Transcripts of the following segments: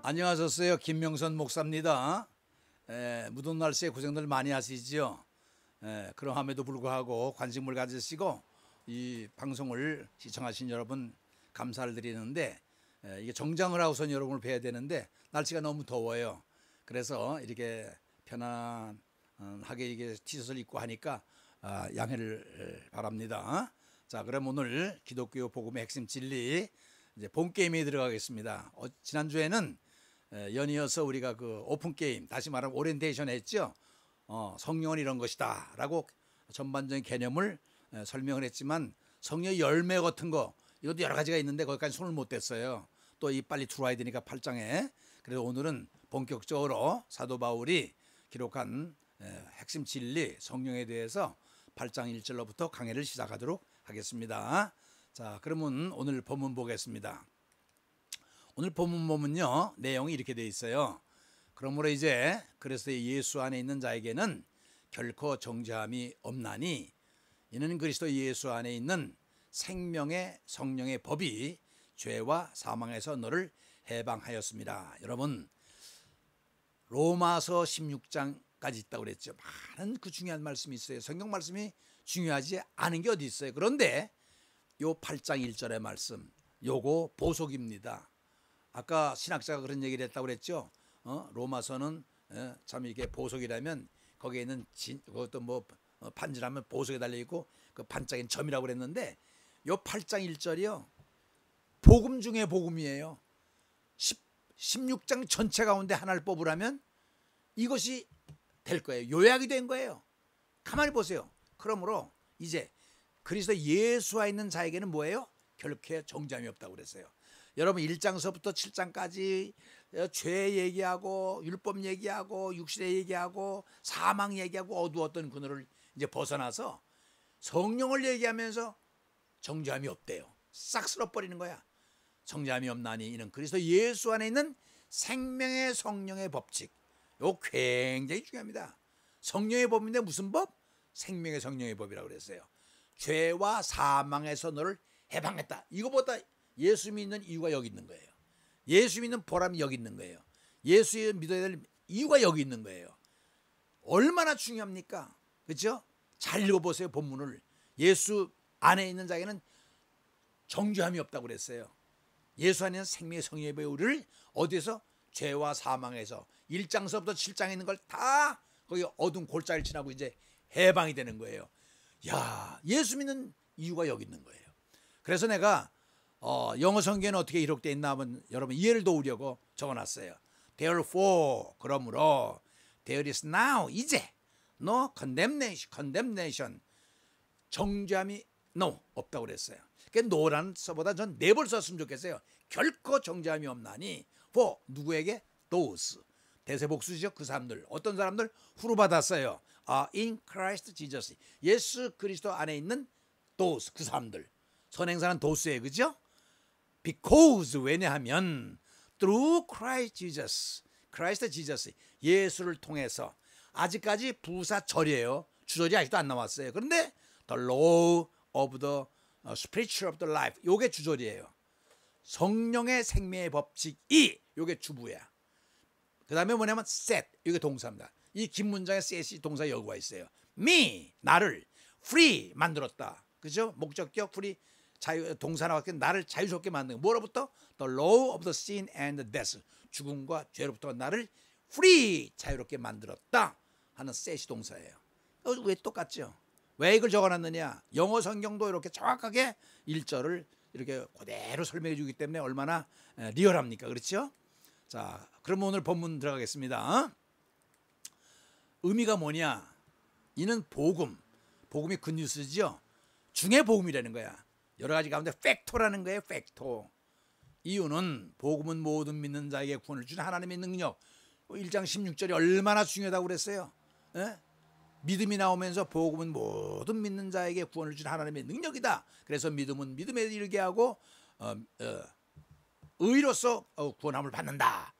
안녕하셨어요. 김명선 목사입니다. 무더운 날씨에 고생들 많이 하시죠. 그러함에도 불구하고 관심을 가지시고 이 방송을 시청하신 여러분 감사를 드리는데, 이게 정장을 하고선 여러분을 뵈야 되는데 날씨가 너무 더워요. 그래서 이렇게 편안하게 이게 티셔츠를 입고 하니까 양해를 바랍니다. 자, 그럼 오늘 기독교 복음의 핵심 진리 이제 본 게임에 들어가겠습니다. 지난주에는 연이어서 우리가 그 오픈 게임, 다시 말하면 오리엔테이션 했죠. 성령은 이런 것이다 라고 전반적인 개념을 설명을 했지만, 성령의 열매 같은 거 이것도 여러 가지가 있는데 거기까지 손을 못 댔어요. 또 이 빨리 들어와야 되니까 8장에. 그래서 오늘은 본격적으로 사도 바울이 기록한 핵심 진리 성령에 대해서 8장 1절로부터 강해를 시작하도록 하겠습니다. 자, 그러면 오늘 본문 보겠습니다. 오늘 본문 보면요, 내용이 이렇게 되어 있어요. 그러므로 이제 그리스도 예수 안에 있는 자에게는 결코 정죄함이 없나니, 이는 그리스도 예수 안에 있는 생명의 성령의 법이 죄와 사망에서 너를 해방하였습니다. 여러분, 로마서 16장까지 있다고 그랬죠. 많은 그 중요한 말씀이 있어요. 성경 말씀이 중요하지 않은 게 어디 있어요. 그런데 요 8장 1절의 말씀, 요거 보석입니다. 아까 신학자가 그런 얘기를 했다고 그랬죠. 로마서는 참 이게 보석이라면 거기에 있는 그것도 뭐 판지라면 보석에 달려 있고 그 반짝인 점이라고 그랬는데, 요 8장 1절이요 복음 중에 복음이에요. 16장 전체 가운데 하나를 뽑으라면 이것이 될 거예요. 요약이 된 거예요. 가만히 보세요. 그러므로 이제 그리스도 예수와 있는 자에게는 뭐예요? 결코 정죄함이 없다고 그랬어요. 여러분 1장서부터 7장까지 죄 얘기하고 율법 얘기하고 육신의 얘기하고 사망 얘기하고 어두웠던 그늘을 이제 벗어나서 성령을 얘기하면서 정죄함이 없대요. 싹 쓸어버리는 거야. 정죄함이 없나니 이는 그리스도 예수 안에 있는 생명의 성령의 법칙. 이거 굉장히 중요합니다. 성령의 법인데 무슨 법? 생명의 성령의 법이라고 그랬어요. 죄와 사망에서 너를 해방했다. 이거보다 예수 믿는 이유가 여기 있는 거예요. 예수 믿는 보람이 여기 있는 거예요. 예수 믿어야 될 이유가 여기 있는 거예요. 얼마나 중요합니까? 그렇죠? 잘 읽어보세요. 본문을. 예수 안에 있는 자에게는 정죄함이 없다고 그랬어요. 예수 안에 있는 생명의 성령의 배우를 어디에서? 죄와 사망에서 1장서부터 7장에 있는 걸 다 거기 어두운 골짜기를 지나고 이제 해방이 되는 거예요. 야, 예수 믿는 이유가 여기 있는 거예요. 그래서 내가 영어 성경에는 어떻게 기록되어 있나 하면 여러분 이해를 도우려고 적어놨어요. Therefore, 그러므로 there is now, 이제 no condemnation, 정죄함이 no, 없다고 그랬어요. 그러니까 no라는 써보다 전 never 썼으면 좋겠어요. 결코 정죄함이 없나니 for 누구에게? those, 대세복수죠. 그 사람들, 어떤 사람들? 후로 받았어요. in Christ Jesus, 예수 그리스도 안에 있는 those, 그 사람들. 선행사는 도스예요. 그죠? Because, 왜냐하면 through Christ Jesus, 예수를 통해서. 아직까지 부사절이에요. 주절이 아직도 안 나왔어요. 그런데 the law of the spiritual of the life, 요게 주절이에요. 성령의 생명의 법칙이 요게 주부야. 그 다음에 뭐냐면 set, 이게 동사입니다. 이 긴 문장에 set이 동사 여구가 있어요. me, 나를 free, 만들었다. 그죠? 목적격 free, 동사 나왔기 때문에 나를 자유롭게 만든 거. 뭐로부터? The law of the sin and the death, 죽음과 죄로부터 나를 free, 자유롭게 만들었다 하는 set이 동사예요. 왜 똑같죠? 왜 이걸 적어놨느냐? 영어 성경도 이렇게 정확하게 1절을 이렇게 그대로 설명해 주기 때문에 얼마나 리얼합니까? 그렇죠? 자, 그럼 오늘 본문 들어가겠습니다. 의미가 뭐냐? 이는 복음이 굿뉴스죠. 중의 복음이라는 거야. 여러 가지 가운데 팩토라는 거예요. 팩토. 이유는 복음은 모든 믿는 자에게 구원을 주는 하나님의 능력. 1장 16절이 얼마나 중요하다고 그랬어요. 믿음이 나오면서 복음은 모든 믿는 자에게 구원을 주는 하나님의 능력이다. 그래서 믿음은 믿음에 이르게 하고 의로서 구원함을 받는다.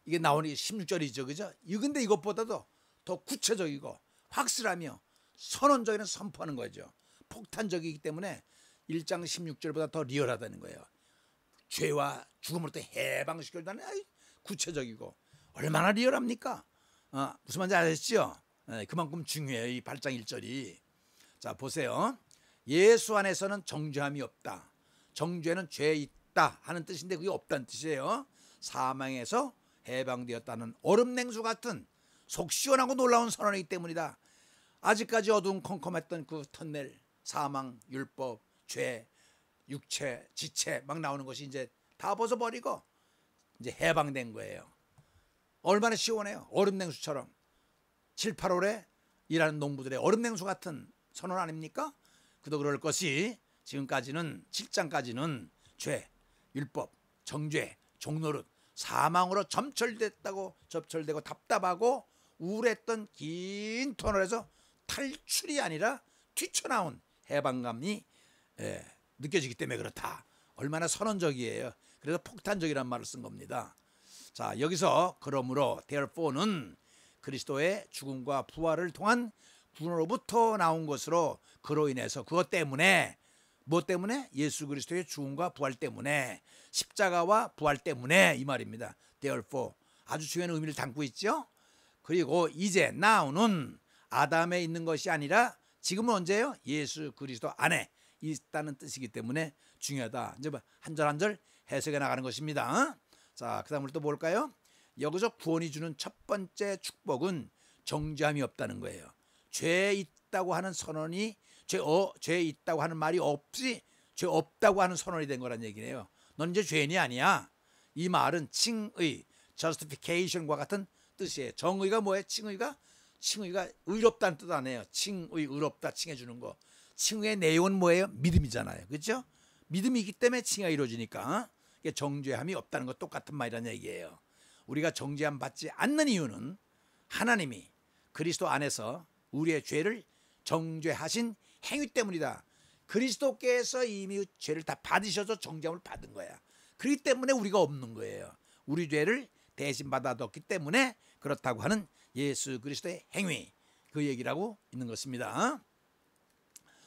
이게 나오는 16절이죠. 그죠? 근데 이것보다도 더 구체적이고 확실하며 선언적인 선포하는 거죠. 폭탄적이기 때문에 1장 16절보다 더 리얼하다는 거예요. 죄와 죽음으로부터 해방시켜주다는 구체적이고 얼마나 리얼합니까? 무슨 말인지 아시죠? 그만큼 중요해요, 이 8장 1절이. 자, 보세요. 예수 안에서는 정죄함이 없다. 정죄는 죄 있다 하는 뜻인데 그게 없다는 뜻이에요. 사망에서 해방되었다는 얼음냉수 같은 속 시원하고 놀라운 선언이기 때문이다. 아직까지 어두운 컴컴했던 그 터널, 사망, 율법, 죄, 육체, 지체 막 나오는 것이 이제 다 벗어버리고 이제 해방된 거예요. 얼마나 시원해요. 얼음냉수처럼 7, 8월에 일하는 농부들의 얼음냉수 같은 선언 아닙니까? 그도 그럴 것이 지금까지는 7장까지는 죄, 율법, 정죄, 종노릇, 사망으로 접철되고 답답하고 우울했던 긴 터널에서 탈출이 아니라 뛰쳐나온 해방감이 느껴지기 때문에 그렇다. 얼마나 선언적이에요. 그래서 폭탄적이란 말을 쓴 겁니다. 자, 여기서 그러므로 therefore는 그리스도의 죽음과 부활을 통한 구원으로부터 나온 것으로 그로 인해서 그것 때문에 무엇 때문에? 예수 그리스도의 죽음과 부활 때문에 십자가와 부활 때문에 이 말입니다. therefore 아주 중요한 의미를 담고 있죠. 그리고 이제 now는 아담에 있는 것이 아니라 지금은 언제예요? 예수 그리스도 안에 있다는 뜻이기 때문에 중요하다. 이제 한 절 한 절 해석해 나가는 것입니다. 자, 그다음으로 또 볼까요? 여기서 구원이 주는 첫 번째 축복은 정죄함이 없다는 거예요. 죄 있다고 하는 선언이 죄 있다고 하는 말이 없이 죄 없다고 하는 선언이 된 거란 얘기네요. 넌 이제 죄인이 아니야. 이 말은 칭의, justification과 같은 뜻이에요. 정의가 뭐예요? 칭의가 의롭다는 뜻 아니에요. 칭의, 의롭다, 칭해주는 거. 칭의의 내용은 뭐예요? 믿음이잖아요. 그렇죠? 믿음이 있기 때문에 칭의가 이루어지니까 이게 정죄함이 없다는 거 똑같은 말이라는 얘기예요. 우리가 정죄함 받지 않는 이유는 하나님이 그리스도 안에서 우리의 죄를 정죄하신 행위 때문이다. 그리스도께서 이미 죄를 다 받으셔서 정죄함을 받은 거야. 그렇기 때문에 우리가 없는 거예요. 우리 죄를 대신 받아뒀기 때문에 그렇다고 하는 예수 그리스도의 행위, 그 얘기라고 있는 것입니다.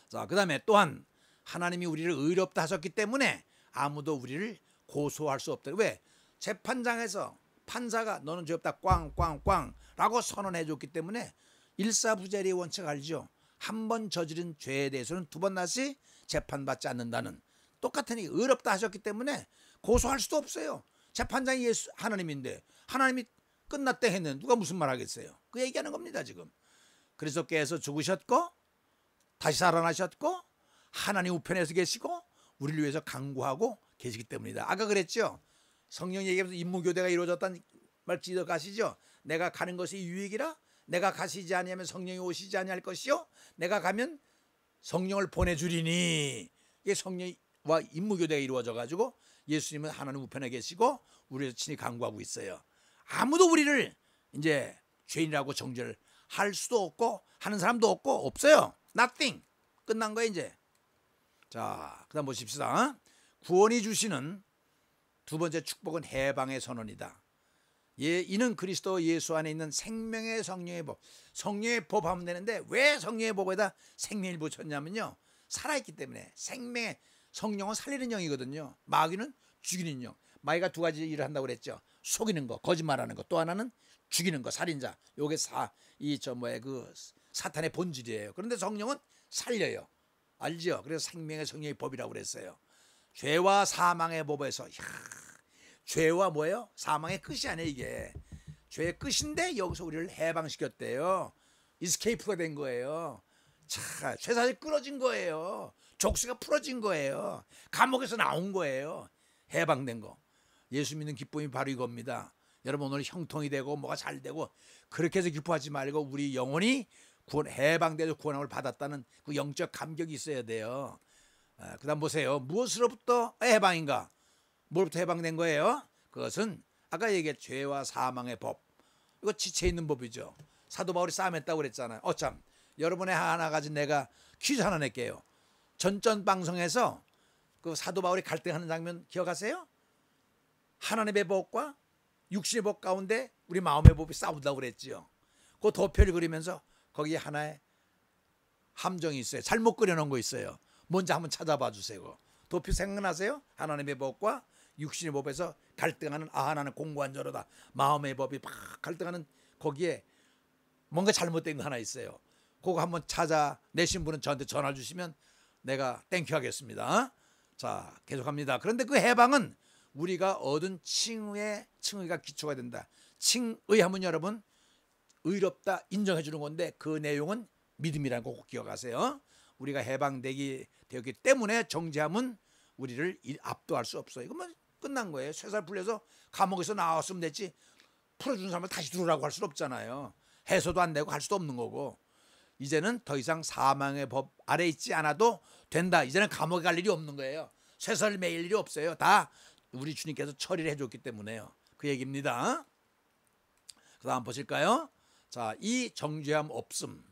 자, 그 다음에 또한 하나님이 우리를 의롭다 하셨기 때문에 아무도 우리를 고소할 수 없다. 왜? 재판장에서 판사가 너는 죄 없다 꽝꽝꽝 라고 선언해 줬기 때문에 일사부재리의 원칙 알죠? 한 번 저지른 죄에 대해서는 두 번 다시 재판받지 않는다는 똑같은 의롭다 하셨기 때문에 고소할 수도 없어요. 재판장이 예수 하나님인데 하나님이 끝났다 했는데 누가 무슨 말 하겠어요? 그 얘기하는 겁니다. 지금 그리스도께서 죽으셨고 다시 살아나셨고 하나님 우편에서 계시고 우리를 위해서 강구하고 계시기 때문이다. 아까 그랬죠? 성령 얘기하면서 임무교대가 이루어졌다는 말 기억하시죠? 내가 가는 것이 유익이라 내가 가시지 아니하면 성령이 오시지 아니할 것이요 내가 가면 성령을 보내주리니. 이게 성령과 임무교대가 이루어져 가지고 예수님은 하나님 우편에 계시고 우리를 친히 강구하고 있어요. 아무도 우리를 이제 죄인이라고 정죄를 할 수도 없고 하는 사람도 없어요. Nothing. 끝난 거예요 이제. 자, 그다음 보십시다. 구원이 주시는 두 번째 축복은 해방의 선언이다. 이는 그리스도 예수 안에 있는 생명의 성령의 법. 성령의 법 하면 되는데 왜 성령의 법에다 생명을 붙였냐면요. 살아있기 때문에. 생명의 성령은 살리는 영이거든요. 마귀는 죽이는 영. 마귀가 두 가지 일을 한다고 그랬죠. 속이는 거, 거짓말하는 거. 또 하나는 죽이는 거, 살인자. 요게 그 사탄의 본질이에요. 그런데 성령은 살려요. 알죠? 그래서 생명의 성령의 법이라고 그랬어요. 죄와 사망의 법에서 죄와 뭐예요? 사망의 끝이 아니에요. 이게 죄의 끝인데 여기서 우리를 해방시켰대요. 이스케이프가 된 거예요. 자, 죄사실 끊어진 거예요. 족쇄가 풀어진 거예요. 감옥에서 나온 거예요. 해방된 거. 예수 믿는 기쁨이 바로 이겁니다. 여러분 오늘 형통이 되고 뭐가 잘 되고 그렇게 해서 기뻐하지 말고 우리 영혼이 해방돼서 구원함을 받았다는 그 영적 감격이 있어야 돼요. 그 다음 보세요. 무엇으로부터 해방인가? 뭐로부터 해방된 거예요? 그것은 아까 얘기한 죄와 사망의 법. 이거 지체 있는 법이죠. 사도 바울이 싸움했다고 그랬잖아요. 참, 여러분의 하나 가진 내가 퀴즈 하나 낼게요. 전전 방송에서 그 사도 바울이 갈등하는 장면 기억하세요? 하나님의 법과 육신의 법 가운데 우리 마음의 법이 싸운다고 그랬지요. 그 도표를 그리면서 거기에 하나의 함정이 있어요. 잘못 그려놓은 거 있어요. 먼저 한번 찾아봐 주세요. 도표 생각나세요? 하나님의 법과 육신의 법에서 갈등하는 나는 공고한 자로다. 마음의 법이 막 갈등하는 거기에 뭔가 잘못된 거 하나 있어요. 그거 한번 찾아내신 분은 저한테 전화 주시면 내가 땡큐 하겠습니다. 자, 계속합니다. 그런데 그 해방은 우리가 얻은 칭의가 기초가 된다. 칭의 하면 여러분 의롭다 인정해 주는 건데 그 내용은 믿음이라는 거 꼭 기억하세요. 우리가 해방되었기 때문에 정죄함은 우리를 압도할 수 없어요. 이거면 끝난 거예요. 쇠살 풀려서 감옥에서 나왔으면 됐지 풀어준 사람을 다시 들어오라고 할 수는 없잖아요. 해소도 안 되고 할 수도 없는 거고 이제는 더 이상 사망의 법 아래 있지 않아도 된다. 이제는 감옥에 갈 일이 없는 거예요. 쇠설 매일 일이 없어요. 다 우리 주님께서 처리를 해줬기 때문에요. 그 얘기입니다. 그 다음 보실까요? 자, 이 정죄함 없음,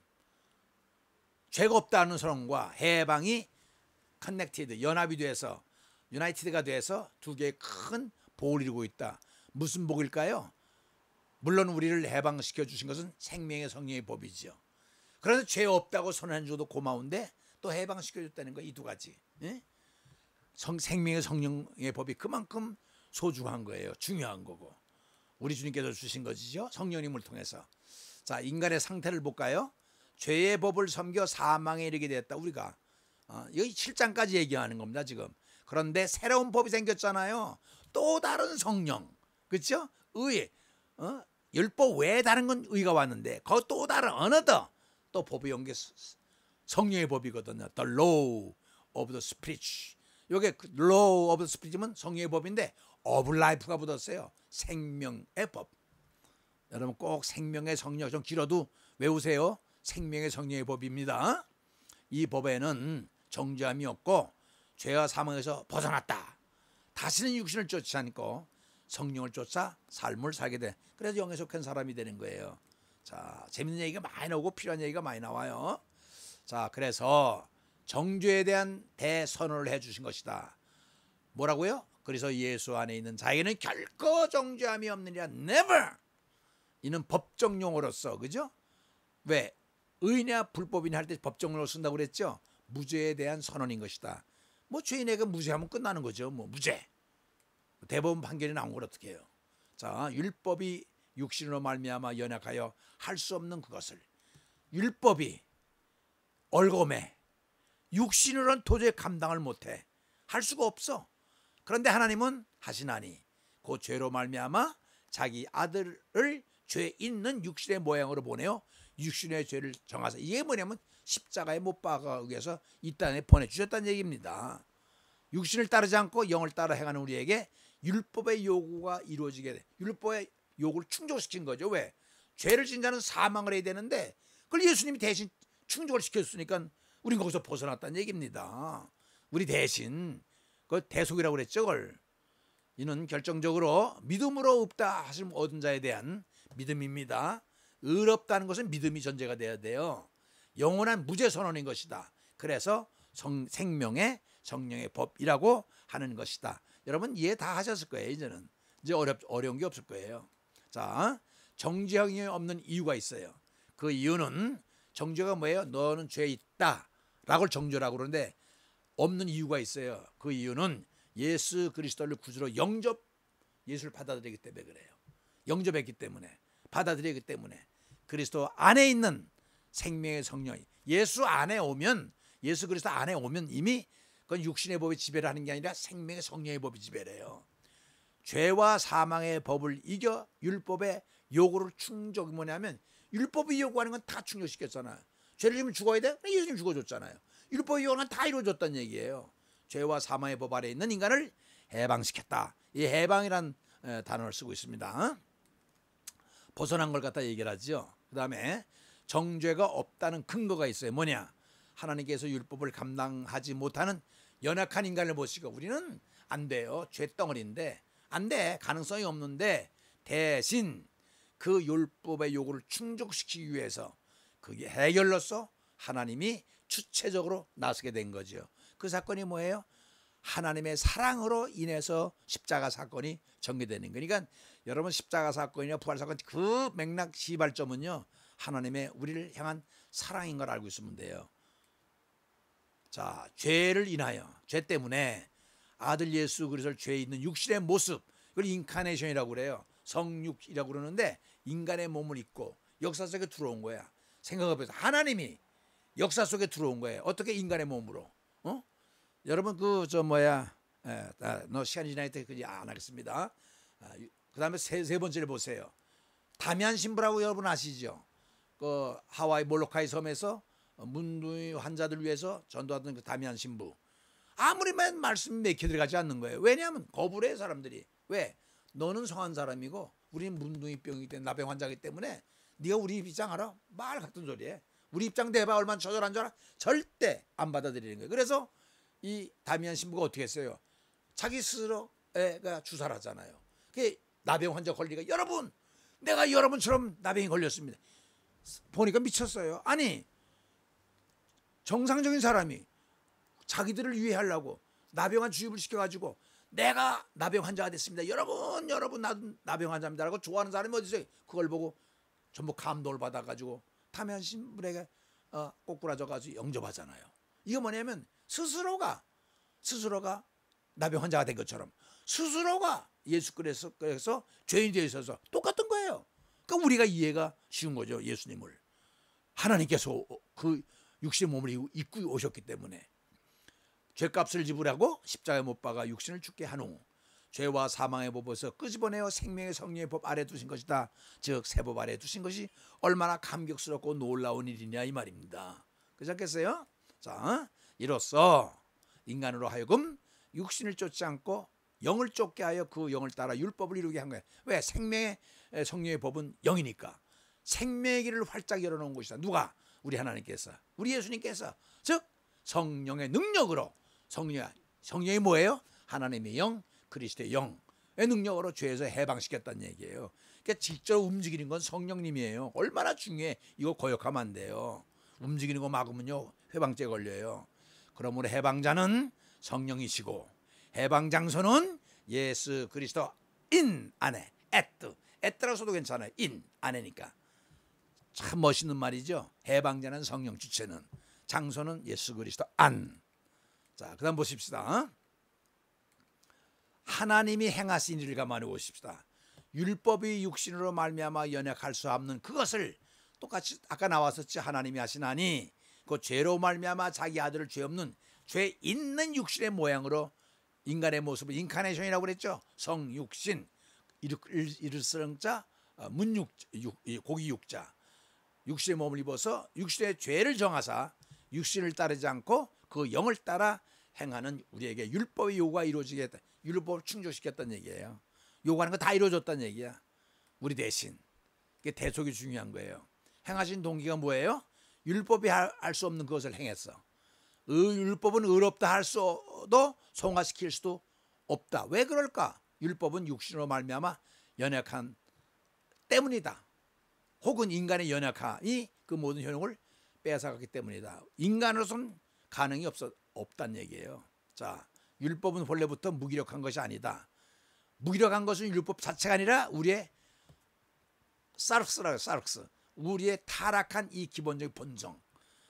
죄가 없다는 선언과 해방이 커넥티드, 연합이 돼서 유나이티드가 돼서 두 개의 큰 복을 이루고 있다. 무슨 복일까요? 물론 우리를 해방시켜 주신 것은 생명의 성령의 법이죠. 그래서 죄 없다고 선언해 줘도 고마운데 또 해방시켜 줬다는 거 이 두 가지. 예? 생명의 성령의 법이 그만큼 소중한 거예요. 중요한 거고. 우리 주님께서 주신 것이죠. 성령님을 통해서. 자, 인간의 상태를 볼까요? 죄의 법을 섬겨 사망에 이르게 되었다. 우리가 여기 7장까지 얘기하는 겁니다. 지금. 그런데 새로운 법이 생겼잖아요. 또 다른 성령. 그렇죠? 의. 율법 외에 다른 건 의가 왔는데 그 또 다른 어느 또 법이 연계 성령의 법이거든요. The law of the spirit. 이게 law of the spirit은 성령의 법인데 of life가 붙었어요. 생명의 법. 여러분 꼭 생명의 성령 좀 길어도 외우세요. 생명의 성령의 법입니다. 이 법에는 정죄함이 없고 죄와 사망에서 벗어났다. 다시는 육신을 쫓지 않고 성령을 쫓아 삶을 살게 돼. 그래서 영에 속한 사람이 되는 거예요. 자, 재밌는 얘기가 많이 나오고 필요한 얘기가 많이 나와요. 자, 그래서 정죄에 대한 대선언을 해주신 것이다. 뭐라고요? 그래서 예수 안에 있는 자에게는 결코 정죄함이 없느니라. Never. 이는 법정 용어로서, 그죠? 왜? 의냐 불법이냐 할 때 법정 용어로 쓴다고 그랬죠? 무죄에 대한 선언인 것이다. 뭐 죄인에게 무죄하면 끝나는 거죠. 뭐 무죄. 대법원 판결이 나온 걸 어떻게 해요? 자, 율법이 육신으로 말미암아 연약하여 할 수 없는 그것을 율법이 얼검에 육신으로는 도저히 감당을 못해. 할 수가 없어. 그런데 하나님은 하시나니 그 죄로 말미암아 자기 아들을 죄 있는 육신의 모양으로 보내어 육신의 죄를 정하사. 이게 뭐냐면 십자가에 못 박아 위해서 이 땅에 보내주셨다는 얘기입니다. 육신을 따르지 않고 영을 따라 행하는 우리에게 율법의 요구가 이루어지게 돼. 율법의 요구를 충족시킨 거죠. 왜? 죄를 진 자는 사망을 해야 되는데 그걸 예수님이 대신 충족을 시켰으니까 우린 거기서 벗어났다는 얘기입니다. 우리 대신 그 대속이라고 그랬죠. 그걸. 이는 결정적으로 믿음으로 없다 하심 얻은 자에 대한 믿음입니다. 의롭다는 것은 믿음이 전제가 돼야 돼요. 영원한 무죄 선언인 것이다. 그래서 생명의 성령의 법이라고 하는 것이다. 여러분 이해 다 하셨을 거예요. 이제는 이제 어려운 게 없을 거예요. 자, 정죄형이 없는 이유가 있어요. 그 이유는 정죄가 뭐예요? 너는 죄 있다라고 정죄라고 그러는데 없는 이유가 있어요. 그 이유는 예수 그리스도를 구주로 예수를 받아들이기 때문에 그래요. 영접했기 때문에 받아들이기 때문에 그리스도 안에 있는 생명의 성령이 예수 안에 오면 예수 그리스도 안에 오면 이미 그건 육신의 법이 지배를 하는 게 아니라 생명의 성령의 법이 지배를 해요. 죄와 사망의 법을 이겨 율법의 요구를 충족이 뭐냐면 율법이 요구하는 건 다 충족시켰잖아요. 죄를 지면 죽어야 돼? 예수님 죽어줬잖아요. 율법이 요구하는 건 다 이루어졌다는 얘기예요. 죄와 사망의 법 아래 있는 인간을 해방시켰다. 이 해방이란 단어를 쓰고 있습니다. 벗어난 걸 갖다 얘기를 하죠. 그 다음에 정죄가 없다는 근거가 있어요. 뭐냐? 하나님께서 율법을 감당하지 못하는 연약한 인간을 보시고 우리는 안 돼요. 죄덩어리인데 안 돼. 가능성이 없는데 대신 그 율법의 요구를 충족시키기 위해서 그게 해결로서 하나님이 주체적으로 나서게 된 거죠. 그 사건이 뭐예요? 하나님의 사랑으로 인해서 십자가 사건이 전개되는 거니까 여러분 십자가 사건이나 부활 사건 그 맥락 시발점은요 하나님의 우리를 향한 사랑인 걸 알고 있으면 돼요. 자, 죄를 인하여 죄 때문에 아들 예수 그리스도를 죄에 있는 육신의 모습, 그걸 인카네이션이라고 그래요. 성육이라고 그러는데 인간의 몸을 입고 역사 속에 들어온 거야. 생각해보세요. 하나님이 역사 속에 들어온 거예요. 어떻게 인간의 몸으로? 여러분 너 시간이 지날 때 그지 안 하겠습니다. 그 다음에 세 번째를 보세요. 다미안 신부라고 여러분 아시죠? 그 하와이 몰로카이 섬에서 문둥이 환자들 위해서 전도하던 그 다미안 신부. 아무리 말씀이 맥혀 들어가지 않는 거예요. 왜냐하면 거부를 해 사람들이. 왜? 너는 성한 사람이고 우리는 문둥이병이기 때문에 나병 환자이기 때문에 네가 우리 입장 알아? 말 같은 소리에. 우리 입장 대봐 얼마나 처절한 줄 알아? 절대 안 받아들이는 거예요. 그래서 이 다미안 신부가 어떻게 했어요? 자기 스스로가 주사를 하잖아요. 그게 나병 환자 걸리가 여러분 내가 여러분처럼 나병이 걸렸습니다. 보니까 미쳤어요. 아니 정상적인 사람이 자기들을 유해하려고 나병환 주입을 시켜가지고 내가 나병 환자가 됐습니다. 여러분 나도 나병 환자입니다라고 좋아하는 사람이 어디 있어요? 그걸 보고 전부 감동을 받아가지고 다미안 신부에게 꼬꾸라져가지고 영접하잖아요. 이거 뭐냐면 스스로가 나병 환자가 된 것처럼 스스로가 예수 그래서 죄인이 되어 있어서 똑같은 거예요. 그러니까 우리가 이해가 쉬운 거죠. 예수님을 하나님께서 그 육신의 몸을 입고 오셨기 때문에 죄값을 지불하고 십자가에 못 박아 육신을 죽게 한 후 죄와 사망의 법에서 끄집어내어 생명의 성령의 법 아래 두신 것이다. 즉 새 법 아래 두신 것이 얼마나 감격스럽고 놀라운 일이냐 이 말입니다. 그렇지 않겠어요? 자, 이로써 인간으로 하여금 육신을 쫓지 않고 영을 쫓게 하여 그 영을 따라 율법을 이루게 한 거예요. 왜? 생명의 성령의 법은 영이니까 생명의 길을 활짝 열어놓은 것이다. 누가? 우리 하나님께서, 우리 예수님께서, 즉 성령의 능력으로 성령이 뭐예요? 하나님의 영, 그리스도의 영의 능력으로 죄에서 해방시켰다는 얘기예요. 그러니까 직접 움직이는 건 성령님이에요. 얼마나 중요해. 이거 거역하면 안 돼요. 움직이는 거 막으면요 해방죄 걸려요. 그러므로 해방자는 성령이시고 해방 장소는 예수 그리스도 인 안에 에트라고 써도 괜찮아요. 인 안에니까 참 멋있는 말이죠. 해방자는 성령 주체는 장소는 예수 그리스도 안. 자, 그다음 보십시다. 하나님이 행하신 일을 가만히 보십시다. 율법이 육신으로 말미암아 연약할 수 없는 그것을 똑같이 아까 나왔었지. 하나님이 하시나니 그 죄로 말미암아 자기 아들을 죄 없는 죄 있는 육신의 모양으로 인간의 모습을 인카네이션이라고 그랬죠. 성육신 이르스렁자 고기 육자 육신의 몸을 입어서 육신의 죄를 정하사 육신을 따르지 않고 그 영을 따라 행하는 우리에게 율법의 요구가 이루어지게 했다. 율법을 충족시켰다는 얘기예요. 요구하는 거 다 이루어졌다는 얘기야. 우리 대신. 그게 대속이 중요한 거예요. 행하신 동기가 뭐예요? 율법이 할 수 없는 그것을 행했어. 율법은 의롭다 할 수도 성화시킬 수도 없다. 왜 그럴까? 율법은 육신으로 말미암아 연약한 때문이다. 혹은 인간의 연약함이 그 모든 효능을 뺏어갔기 때문이다. 인간으로서는 가능이 없다는 얘기예요. 자, 율법은 본래부터 무기력한 것이 아니다. 무기력한 것은 율법 자체가 아니라 우리의 사르스라고 사르스. 우리의 타락한 이 기본적인 본성,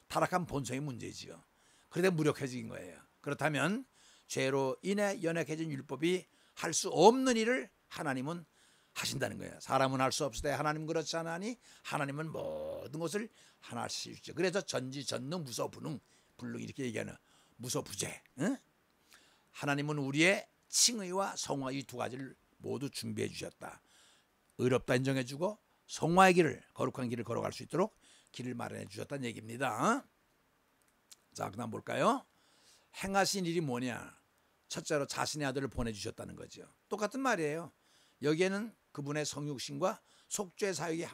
타락한 본성의 문제지요. 그래서 무력해진 거예요. 그렇다면 죄로 인해 연약해진 율법이 할 수 없는 일을 하나님은 하신다는 거예요. 사람은 할 수 없을 때 하나님은 그렇지 않으니 하나님은 모든 것을 하나 하시죠. 그래서 전지전능 무소불능 불능 이렇게 얘기하는 무소부재. 응? 하나님은 우리의 칭의와 성화 이 두 가지를 모두 준비해 주셨다. 의롭다 인정해 주고 성화의 길을 거룩한 길을 걸어갈 수 있도록 길을 마련해 주셨다는 얘기입니다. 자, 그다음 볼까요? 행하신 일이 뭐냐? 첫째로 자신의 아들을 보내주셨다는 거죠. 똑같은 말이에요. 여기에는 그분의 성육신과 속죄 사역이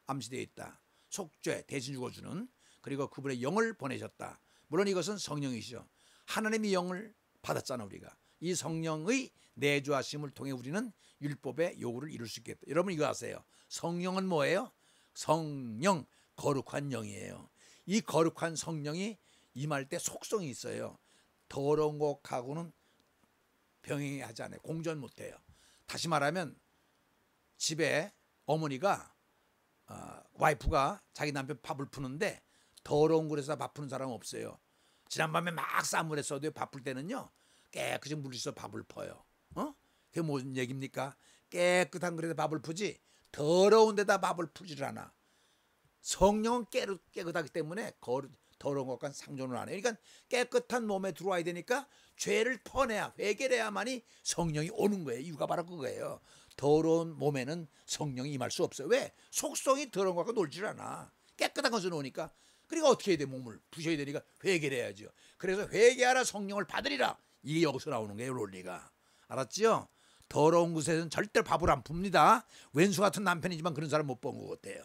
암시되어 있다. 속죄 대신 죽어주는, 그리고 그분의 영을 보내셨다. 물론 이것은 성령이시죠. 하나님의 영을 받았잖아. 우리가 이 성령의 내주하심을 통해 우리는 율법의 요구를 이룰 수 있겠다. 여러분 이거 아세요? 성령은 뭐예요? 성령, 거룩한 영이에요. 이 거룩한 성령이 임할 때 속성이 있어요. 더러운 것하고는 병행하지 않아요. 공존 못해요. 다시 말하면 집에 어머니가 와이프가 자기 남편 밥을 푸는데 더러운 그릇에서 밥 푸는 사람은 없어요. 지난밤에 막 쌈을 했어도 밥 풀 때는요 깨끗이 물리서 밥을 퍼요. 그게 무슨 얘기입니까? 깨끗한 그릇에 밥을 푸지 더러운 데다 밥을 풀지를 않아. 성령은 깨끗하기 때문에 더러운 것과는 상존을 안 해요. 그러니까 깨끗한 몸에 들어와야 되니까 죄를 퍼내야, 회개를 해야만이 성령이 오는 거예요. 이유가 바로 그거예요. 더러운 몸에는 성령이 임할 수 없어요. 왜? 속성이 더러운 것과 놀질 않아. 깨끗한 것을 오니까. 그러니까 어떻게 해야 돼? 몸을 부셔야 되니까 회개를 해야죠. 그래서 회개하라 성령을 받으리라. 이게 여기서 나오는 거예요. 논리가. 알았지요? 더러운 곳에서는 절대로 밥을 안 풉니다. 왼수 같은 남편이지만 그런 사람 못 본 것 같아요.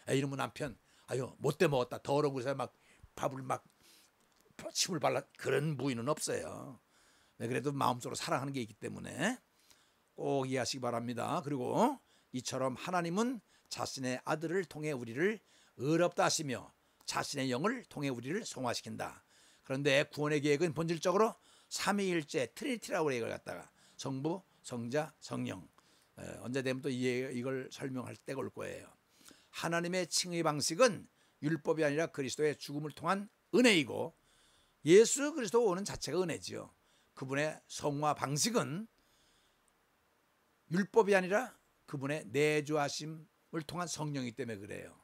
이러면 남편 아유 못돼 먹었다. 더러운 곳에 막 밥을 막 침을 발라. 그런 부인은 없어요. 네, 그래도 마음속으로 사랑하는 게 있기 때문에 꼭 이해하시기 바랍니다. 그리고 이처럼 하나님은 자신의 아들을 통해 우리를 의롭다 하시며 자신의 영을 통해 우리를 성화시킨다. 그런데 구원의 계획은 본질적으로 삼위일체 트리니티라고 이걸 갖다가 성부, 성자, 성령. 언제 되면 또 이걸 설명할 때가 올 거예요. 하나님의 칭의 방식은 율법이 아니라 그리스도의 죽음을 통한 은혜이고 예수 그리스도 오는 자체가 은혜지요. 그분의 성화 방식은 율법이 아니라 그분의 내주하심을 통한 성령이기 때문에 그래요.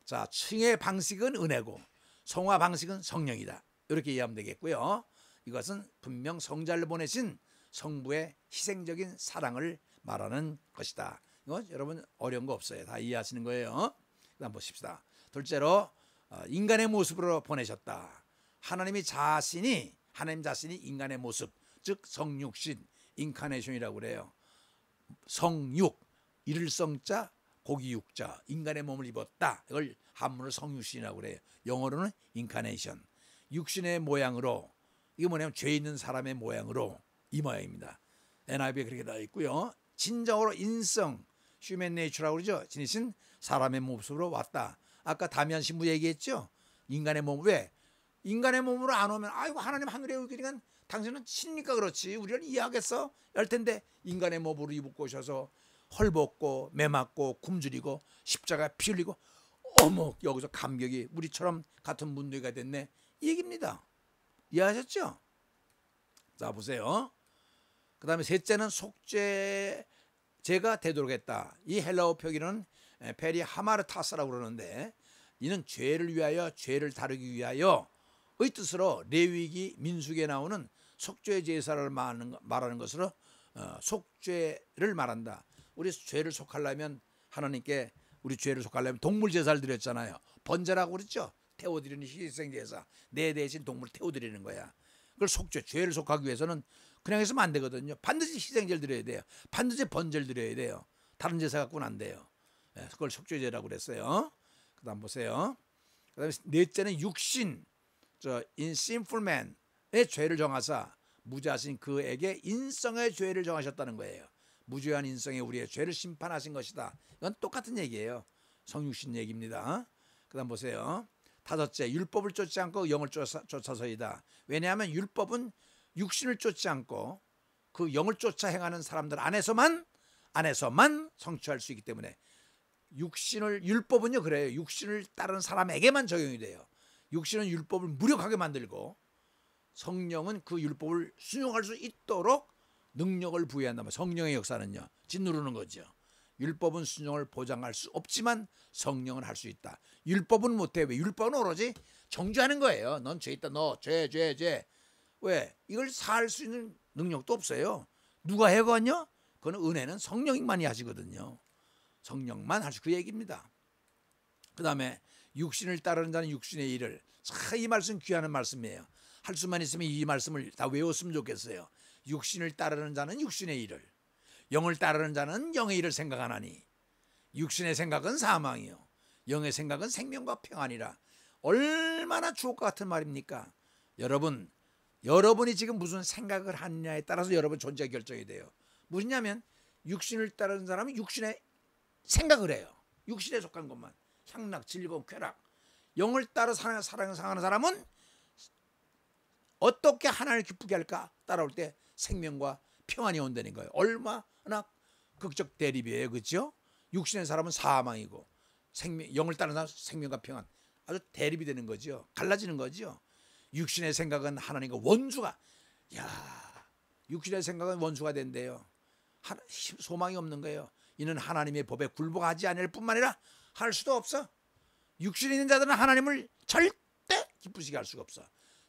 자, 칭의 방식은 은혜고 성화 방식은 성령이다. 이렇게 이해하면 되겠고요. 이것은 분명 성자를 보내신 성부의 희생적인 사랑을 말하는 것이다. 이거 여러분 어려운 거 없어요. 다 이해하시는 거예요. 그다음 보십시다. 둘째로 인간의 모습으로 보내셨다. 하나님 자신이 인간의 모습, 즉 성육신, 인카네이션이라고 그래요. 성육, 이를 성자, 고기 육자, 인간의 몸을 입었다. 이걸 한문으로 성육신이라고 그래요. 영어로는 인카네이션. 육신의 모양으로, 이게 뭐냐면 죄 있는 사람의 모양으로, 이 모양입니다. NIV에 그렇게 나와 있고요. 진정으로 인성, 휴먼 네이처라고 그러죠. 지니신 사람의 모습으로 왔다. 아까 다미안 신부 얘기했죠. 인간의 몸, 왜? 인간의 몸으로 안 오면 아이고 하나님 하늘에 오니까 당신은 신니까 그렇지 우리는 이해하겠어? 할 텐데 인간의 몸으로 입고 오셔서 헐벗고 매맞고 굶주리고 십자가 피 흘리고 어머 여기서 감격이 우리처럼 같은 문제가 됐네 이 얘기입니다. 이해하셨죠? 자 보세요. 그 다음에 셋째는 속죄제가 되도록 했다. 이 헬라어 표기는 페리 하마르타스라고 그러는데 이는 죄를 위하여 죄를 다루기 위하여 의 뜻으로 레위기 민수기에 나오는 속죄 제사를 말하는 것으로 속죄를 말한다. 우리 죄를 속하려면 하나님께 우리 죄를 속하려면 동물 제사를 드렸잖아요. 번제라고 그랬죠. 태워드리는 희생 제사. 내 대신 동물 태워드리는 거야. 그걸 속죄, 죄를 속하기 위해서는 그냥 해서는 안 되거든요. 반드시 희생제를 드려야 돼요. 반드시 번제를 드려야 돼요. 다른 제사 갖고는 안 돼요. 그걸 속죄제라고 그랬어요. 그 다음 보세요. 그 다음에 넷째는 육신, in sinful man의 죄를 정하사 무죄하신 그에게 인성의 죄를 정하셨다는 거예요. 무죄한 인성에 우리의 죄를 심판하신 것이다. 이건 똑같은 얘기예요. 성육신 얘기입니다. 그 다음 보세요. 다섯째, 율법을 쫓지 않고 영을 쫓아서이다. 왜냐하면 율법은 육신을 쫓지 않고 그 영을 쫓아 행하는 사람들 안에서만 성취할 수 있기 때문에 율법은요 그래요. 육신을 따르는 사람에게만 적용이 돼요. 육신은 율법을 무력하게 만들고 성령은 그 율법을 순종할 수 있도록 능력을 부여한다면 성령의 역사는요 짓누르는 거죠. 율법은 순종을 보장할 수 없지만 성령은 할 수 있다. 율법은 못해. 왜? 율법은 오로지 정죄하는 거예요. 넌 죄 있다. 너 죄. 왜? 이걸 살 수 있는 능력도 없어요. 누가 해거든요? 그건 은혜는 성령님만이 하시거든요. 성령만 할 수 그 얘기입니다. 그 다음에 육신을 따르는 자는 육신의 일을. 참 이 말씀 귀한 말씀이에요. 할 수만 있으면 이 말씀을 다 외웠으면 좋겠어요. 육신을 따르는 자는 육신의 일을, 영을 따르는 자는 영의 일을 생각하나니 육신의 생각은 사망이요 영의 생각은 생명과 평안이라. 얼마나 주옥 같은 말입니까? 여러분이 지금 무슨 생각을 하느냐에 따라서 여러분 존재가 결정이 돼요. 무엇이냐면 육신을 따르는 사람은 육신의 생각을 해요. 육신에 속한 것만. 향락, 즐거움, 쾌락. 영을 따라 사랑하는 사람은 어떻게 하나님을 기쁘게 할까 따라올 때 생명과 평안이 온다는 거예요. 얼마나 극적 대립이에요. 그렇죠? 육신의 사람은 사망이고 영을 따르는 사람은 생명과 평안. 아주 대립이 되는 거죠. 갈라지는 거죠. 육신의 생각은 하나님과 원수가 야, 육신의 생각은 원수가 된대요. 소망이 없는 거예요. 이는 하나님의 법에 굴복하지 않을 뿐만 아니라 할 수도 없어. 육신에 있는 자들은 하나님을 절대 기쁘시게 할 수가 없어.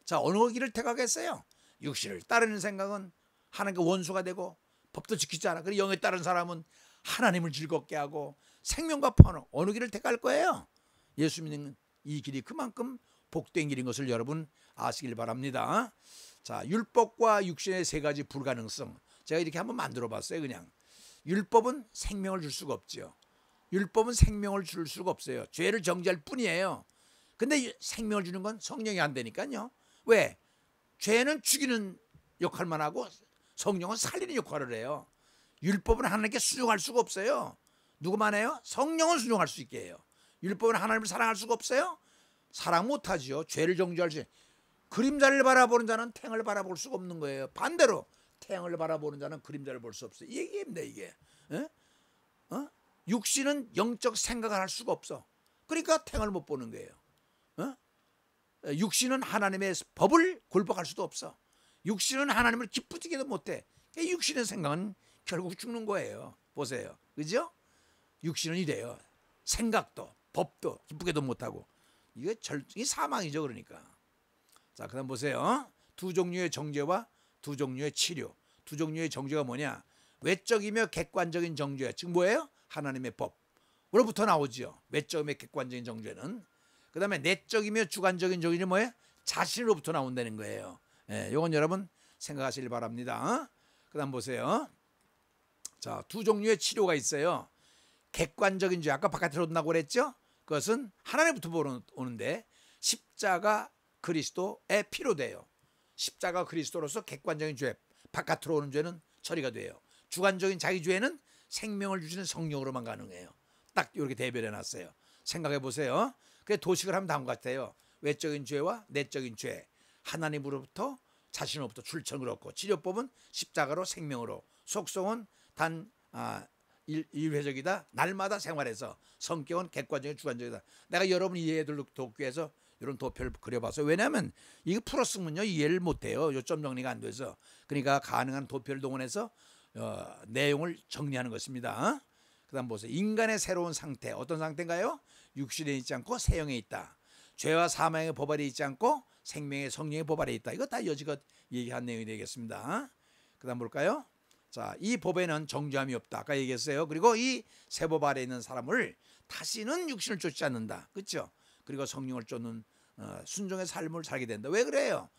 자, 어느 길을 택하겠어요? 육신을 따르는 생각은 하나님과 원수가 되고 법도 지키지 않아. 그리고 영에 따른 사람은 하나님을 즐겁게 하고 생명과 평안, 어느 길을 택할 거예요? 예수 믿는 이 길이 그만큼 복된 길인 것을 여러분 아시길 바랍니다. 자, 율법과 육신의 세 가지 불가능성, 제가 이렇게 한번 만들어 봤어요. 그냥 율법은 생명을 줄 수가 없죠. 율법은 생명을 줄 수가 없어요. 죄를 정죄할 뿐이에요. 근데 생명을 주는 건 성령이 안 되니까요. 왜? 죄는 죽이는 역할만 하고 성령은 살리는 역할을 해요. 율법은 하나님께 순종할 수가 없어요. 누구만 해요? 성령은 순종할 수 있게 해요. 율법은 하나님을 사랑할 수가 없어요. 사랑 못하지요. 죄를 정죄할 수. 그림자를 바라보는 자는 태양을 바라볼 수가 없는 거예요. 반대로 태양을 바라보는 자는 그림자를 볼 수 없어요. 이 얘기입니다. 이게. 육신은 영적 생각을 할 수가 없어. 그러니까 태양을 못 보는 거예요. 육신은 하나님의 법을 굴복할 수도 없어. 육신은 하나님을 기쁘지게도 못해. 그러니까 육신의 생각은 결국 죽는 거예요. 보세요. 그죠? 육신은 이래요. 생각도 법도 기쁘게도 못하고. 이게 이 사망이죠. 그러니까. 자, 그다음 보세요. 두 종류의 정죄와 두 종류의 치료. 두 종류의 정죄가 뭐냐? 외적이며 객관적인 정죄. 즉 뭐예요? 하나님의 법으로부터 나오지요. 외적이며 객관적인 정죄는. 그 다음에 내적이며 주관적인 정죄는 뭐예요? 자신으로부터 나온다는 거예요. 이건 여러분 생각하시길 바랍니다. 그 다음 보세요. 자, 두 종류의 치료가 있어요. 객관적인 죄, 아까 바깥으로 온다고 그랬죠? 그것은 하나님부터 오는데 십자가 그리스도의 피로 돼요. 십자가 그리스도로서 객관적인 죄, 바깥으로 오는 죄는 처리가 돼요. 주관적인 자기 죄는 생명을 주시는 성령으로만 가능해요. 딱 이렇게 대별해 놨어요. 생각해 보세요. 그래 도식을 하면 다음과 같아요. 외적인 죄와 내적인 죄, 하나님으로부터 자신으로부터 출처를 얻고, 치료법은 십자가로 생명으로, 속성은 단 일회적이다. 날마다 생활해서, 성격은 객관적인 주관적이다. 내가 여러분 이해를 돕기 위해서 이런 도표를 그려봤어요. 왜냐하면 이거 풀었으면요 이해를 못해요. 요점 정리가 안 돼서. 그러니까 가능한 도표를 동원해서 내용을 정리하는 것입니다. 그 다음 보세요. 인간의 새로운 상태, 어떤 상태인가요? 육신에 있지 않고 세형에 있다. 죄와 사망의 법 아래 있지 않고 생명의 성령의 법 아래 있다. 이거 다 여지껏 얘기한 내용이 되겠습니다. 그 다음 볼까요? 자, 이 법에는 정죄함이 없다. 아까 얘기했어요. 그리고 이 새 법 아래 있는 사람을 다시는 육신을 쫓지 않는다. 그렇죠? 그리고 성령을 쫓는 순종의 삶을 살게 된다. 왜 그래요?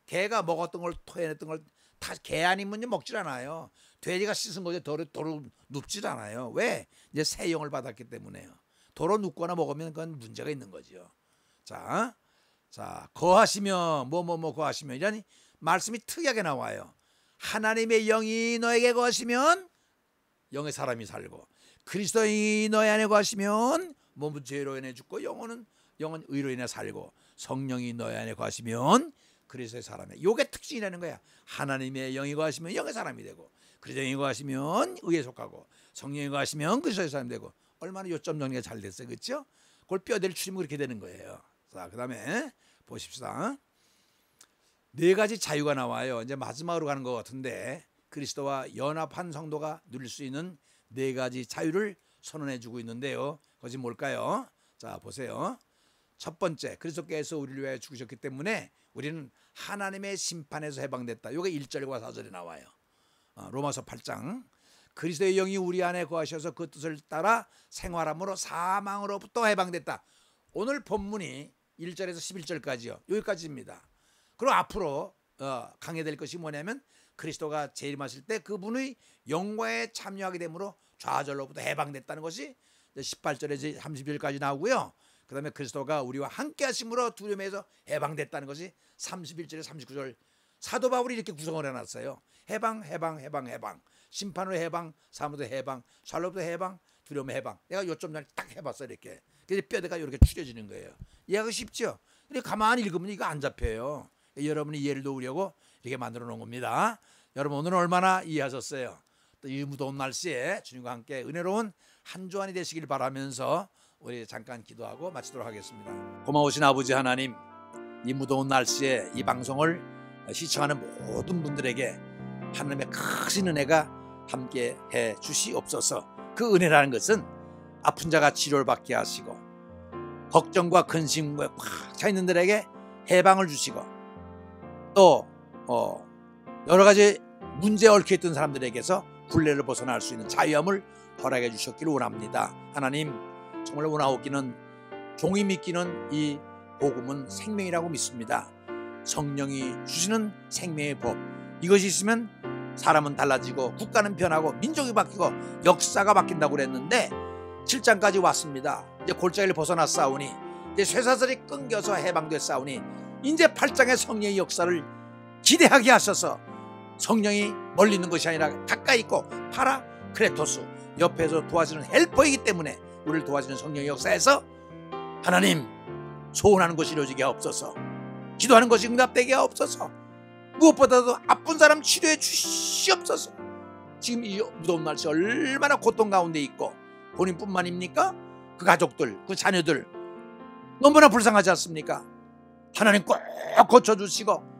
개가 먹었던 걸 토해냈던 걸 다 개 아니면 먹질 않아요. 돼지가 씻은 거지 도로 눕질 않아요. 왜? 이제 새 영을 받았기 때문에요. 도로 눕거나 먹으면 그건 문제가 있는 거죠. 자, 거하시며 뭐 거하시며 이라니 말씀이 특이하게 나와요. 하나님의 영이 너에게 거하시면 영의 사람이 살고, 그리스도의 너희 안에 거하시면 몸은 죄로 인해 죽고 영은 의로 인해 살고, 성령이 너희 안에 거하시면 그리스도의 사람이. 요게 특징이라는 거야. 하나님의 영이 거하시면 영의 사람이 되고, 그리스도의 영이 거하시면 의에 속하고, 성령이 거하시면 그리스도의 사람이 되고. 얼마나 요점 정리가 잘 됐어요. 그렇죠? 그걸 뼈대를 추리면 그렇게 되는 거예요. 자, 그 다음에 보십시다. 네 가지 자유가 나와요. 이제 마지막으로 가는 것 같은데, 그리스도와 연합한 성도가 누릴 수 있는 네 가지 자유를 선언해 주고 있는데요. 그것이 뭘까요? 자, 보세요. 첫 번째, 그리스도께서 우리를 위하여 죽으셨기 때문에 우리는 하나님의 심판에서 해방됐다. 이게 1절과 4절에 나와요. 로마서 8장. 그리스도의 영이 우리 안에 거하셔서 그 뜻을 따라 생활함으로 사망으로부터 해방됐다. 오늘 본문이 1절에서 11절까지요. 여기까지입니다. 그리고 앞으로 강해될 것이 뭐냐면, 그리스도가 재림하실 때 그분의 영광에 참여하게 되므로 좌절로부터 해방됐다는 것이 18절에서 30절까지 나오고요. 그 다음에 그리스도가 우리와 함께 하심으로 두려움에서 해방됐다는 것이 31절에서 39절. 사도 바울이 이렇게 구성을 해놨어요. 해방. 심판으로 해방, 사무도 해방, 살로부터 해방, 두려움의 해방. 내가 요점 전에 딱 해봤어 이렇게. 그래서 뼈대가 이렇게 추려지는 거예요. 이해하기 쉽죠? 근데 가만히 읽으면 이거 안 잡혀요. 여러분이 이해를 도우려고 이렇게 만들어 놓은 겁니다. 여러분 오늘은 얼마나 이해하셨어요? 또 이 무더운 날씨에 주님과 함께 은혜로운 한 주간이 되시길 바라면서 우리 잠깐 기도하고 마치도록 하겠습니다. 고마우신 아버지 하나님, 이 무더운 날씨에 이 방송을 시청하는 모든 분들에게 하나님의 크신 은혜가 함께 해 주시옵소서. 그 은혜라는 것은 아픈 자가 치료를 받게 하시고 걱정과 근심에 꽉 차 있는 들에게 해방을 주시고 또 여러 가지 문제에 얽혀있던 사람들에게서 굴레를 벗어날 수 있는 자유함을 허락해 주셨기를 원합니다. 하나님, 정말 원하옵기는 종이 믿기는 이 복음은 생명이라고 믿습니다. 성령이 주시는 생명의 법, 이것이 있으면 사람은 달라지고 국가는 변하고 민족이 바뀌고 역사가 바뀐다고 그랬는데 7장까지 왔습니다. 이제 골짜기를 벗어났사오니 이제 쇠사슬이 끊겨서 해방됐사오니 이제 8장의 성령의 역사를 기대하게 하셔서 성령이 멀리 있는 것이 아니라 가까이 있고 파라크레토스 옆에서 도와주는 헬퍼이기 때문에 우리를 도와주는 성령의 역사에서 하나님, 소원하는 것이 이루어지게 하옵소서. 기도하는 것이 응답되게 하옵소서. 무엇보다도 아픈 사람 치료해 주시옵소서. 지금 이 무더운 날씨 얼마나 고통 가운데 있고 본인뿐만입니까? 그 가족들, 그 자녀들 너무나 불쌍하지 않습니까? 하나님 꼭 고쳐주시고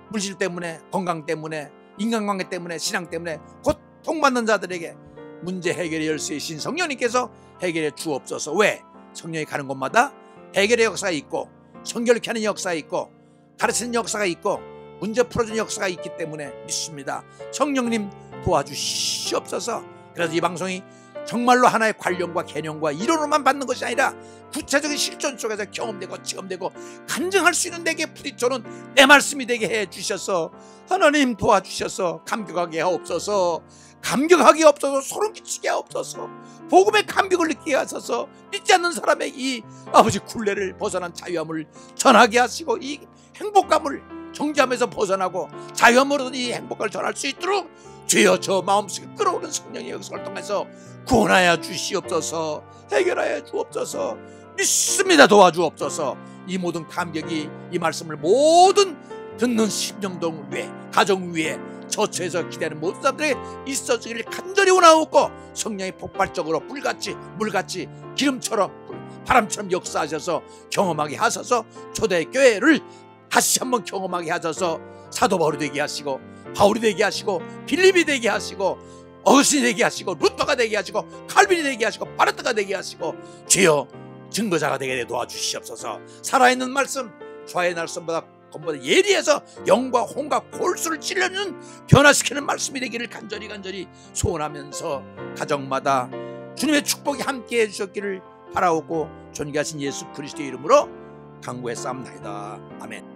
물질 때문에, 건강 때문에, 인간관계 때문에, 신앙 때문에 고통받는 자들에게 문제 해결의 열쇠이신 성령님께서 해결해 주옵소서. 왜? 성령이 가는 곳마다 해결의 역사가 있고 성결케 하는 역사가 있고 가르치는 역사가 있고 문제 풀어주는 역사가 있기 때문에 믿습니다. 성령님 도와주시옵소서. 그래서 이 방송이 정말로 하나의 관념과 개념과 이론으로만 받는 것이 아니라 구체적인 실존 속에서 경험되고 체험되고 간증할 수 있는 내게 부딪혀는 내 말씀이 되게 해 주셔서 하나님 도와주셔서 감격하게 하옵소서. 감격하게 하옵소서. 소름 끼치게 하옵소서. 복음의 감격을 느끼게 하소서. 믿지 않는 사람의 이 아버지 굴레를 벗어난 자유함을 전하게 하시고 이 행복감을 정죄함에서 벗어나고 자유함으로 이 행복감을 전할 수 있도록 주여 저 마음속에 끓어오는 성령의 역사를 통해서 구원하여 주시옵소서. 해결하여 주옵소서. 믿습니다. 도와주옵소서. 이 모든 감격이 이 말씀을 모든 듣는 심령동 위에 가정 위에 저처에서 기대하는 모든 사람들에게 있어지기를 간절히 원하옵고 성령이 폭발적으로 불같이 물같이 기름처럼 바람처럼 역사하셔서 경험하게 하셔서 초대교회를 다시 한번 경험하게 하셔서 사도 바울이 되게 하시고 바울이 되게 하시고 빌립이 되게 하시고 어거스틴이 되게 하시고 루터가 되게 하시고 칼빈이 되게 하시고 바르트가 되게 하시고 주여 증거자가 되게 도와주시옵소서. 살아있는 말씀 좌의 날선보다 검보다 예리해서 영과 혼과 골수를 찔러주는 변화시키는 말씀이 되기를 간절히 소원하면서 가정마다 주님의 축복이 함께해 주셨기를 바라오고 존귀하신 예수 그리스도의 이름으로 간구했사옵나이다. 아멘.